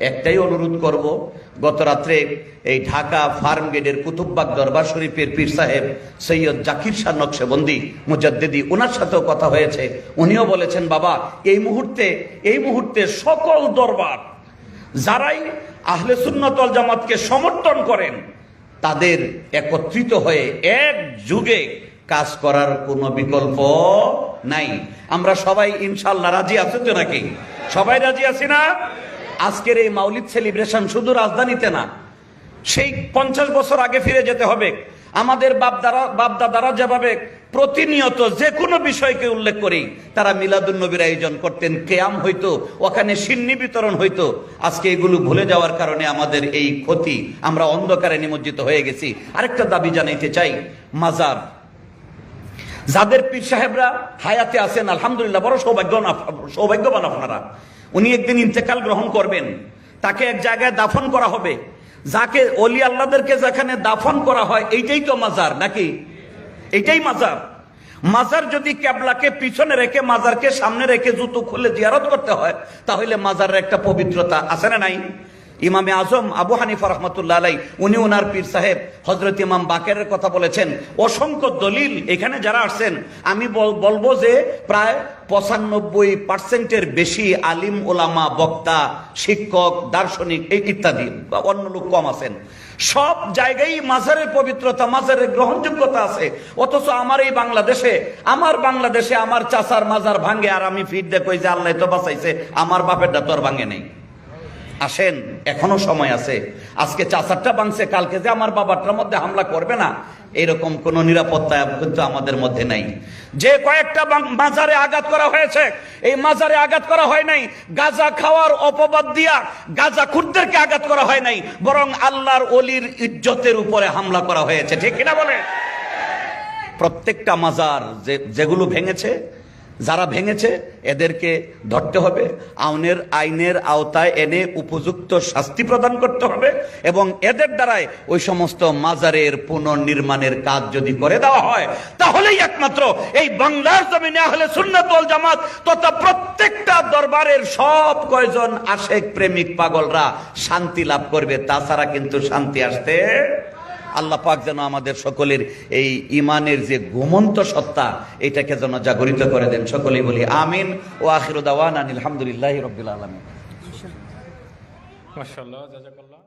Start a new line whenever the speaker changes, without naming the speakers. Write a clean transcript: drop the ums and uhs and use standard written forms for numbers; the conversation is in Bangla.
একটাই অনুরোধ করব, গত রাত্রে এই ঢাকা ফার্ম গেটের কুতুববাগ দরবার শরীফের পীর সাহেব সৈয়দ জাকির শাহ নকশবন্দি মুজাদ্দিদি, ওনার সাথেও কথা হয়েছে। উনিও বলেছেন, বাবা এই মুহূর্তে সকল দরবার যারাই আহলে সুন্নাত ওয়াল জামাতকে সমর্থন করেন তাদের একত্রিত হয়ে এক যুগে কাজ করার কোনো বিকল্প নাই। আমরা সবাই ইনশাআল্লাহ রাজি আছি তো নাকি? সবাই রাজি আছি না? আজকের এই মাউলিদ সেলিব্রেশন শুধু রাজধানীতে না, সেই 50 বছর আগে ফিরে যেতে হবে। আমাদের বাপদাদারা যেভাবে প্রতিনিয়ত যে কোনো বিষয়কে উল্লেখ করি, তারা মিলাদুন নবীর আয়োজন করতেন, কেয়াম হইতো, ওখানে সিন্নি বিতরণ হইতো। আজকে এগুলো ভুলে যাওয়ার কারণে আমাদের এই ক্ষতি, আমরা অন্ধকারে নিমজ্জিত হয়ে গেছি। আরেকটা দাবি জানাইতে চাই, মাজার যাদের পীর সাহেবরা হায়াতে আছেন, আলহামদুলিল্লাহ, বড় সৌভাগ্যবান আপনারা। উনি একদিন ইন্তেকাল গ্রহণ করবেন, তাকে এক জায়গায় দাফন করা হবে। যাকে ওলি আল্লাহদেরকে যেখানে দাফন করা হয় এইটাই তো মাজার নাকি? এইটাই মাজার। মাজার যদি কেবলাকে পিছনে রেখে মাজারকে সামনে রেখে জুতো খুলে জিয়ারত করতে হয়, তাহলে মাজারের একটা পবিত্রতা আছে না নাই? ইমামে আজম আবু হানিফা রহমতুল্লাহ আলাই, উনি ওনার পীর সাহেব হযরত ইমাম বাকেরের কথা বলেছেন। অসংখ্য দলিল এখানে যারা আসছেন, আমি বলবো যে প্রায় 95% বেশি আলিম ওলামা, বক্তা, শিক্ষক, দার্শনিক ইত্যাদি, অন্য লোক কম আছেন। সব জায়গায় মাজারের পবিত্রতা, মাজারের গ্রহণযোগ্যতা আছে। অথচ আমার এই বাংলাদেশে আমার চাচার মাজার ভাঙ্গে, আর আমি ফিট দেখই যে আল্লাহ তো বাঁচাইছে, আমার বাপেরটা তো আর ভাঙ্গে নেই। আসেন, এখনো সময় আছে। আজকে চাচারটা ভাঙছে, কালকে যে আমার বাবারটার মধ্যে হামলা করবে না, এরকম কোন নিরাপত্তা কিন্তু আমাদের মধ্যে নাই। যে কয়েকটা মাজারে আঘাত করা হয়েছে, এই মাজারে আঘাত করা হয় নাই গাঁজা খাওয়ার অপবাদ দিয়া গাঁজাখুরদেরকে আঘাত করা হয় নাই, বরং আল্লাহর ওলির ইজ্জতের উপরে হামলা করা হয়েছে। ঠিক কিনা বলে? প্রত্যেকটা মাজার যেগুলো ভেঙেছে, যারা ভেঙেছে এদেরকে ধরতে হবে, আইনের আওতায় এনে উপযুক্ত শাস্তি প্রদান করতে হবে, এবং এদের দ্বারাই ওই সমস্ত মাজারের পুনর্নির্মাণের কাজ যদি করে দেওয়া হয়, তাহলেই একমাত্র এই বাংলার জমিনে আহলে সুন্নাত ওয়াল জামাত তথা প্রত্যেকটা দরবারের সব কয়জন আশেক প্রেমিক পাগলরা শান্তি লাভ করবে। তাছাড়া কিন্তু শান্তি আসতে, আল্লাহ পাক যেন আমাদের সকলের এই ইমানের যে ঘুমন্ত সত্তা, এটাকে যেন জাগরিত করে দেন। সকলেই বলি আমিন। ও আখিরু দাওয়ানা আলহামদুলিল্লাহি রাব্বিল আলামিন।
মাশাআল্লাহ, জাযাকাল্লাহ।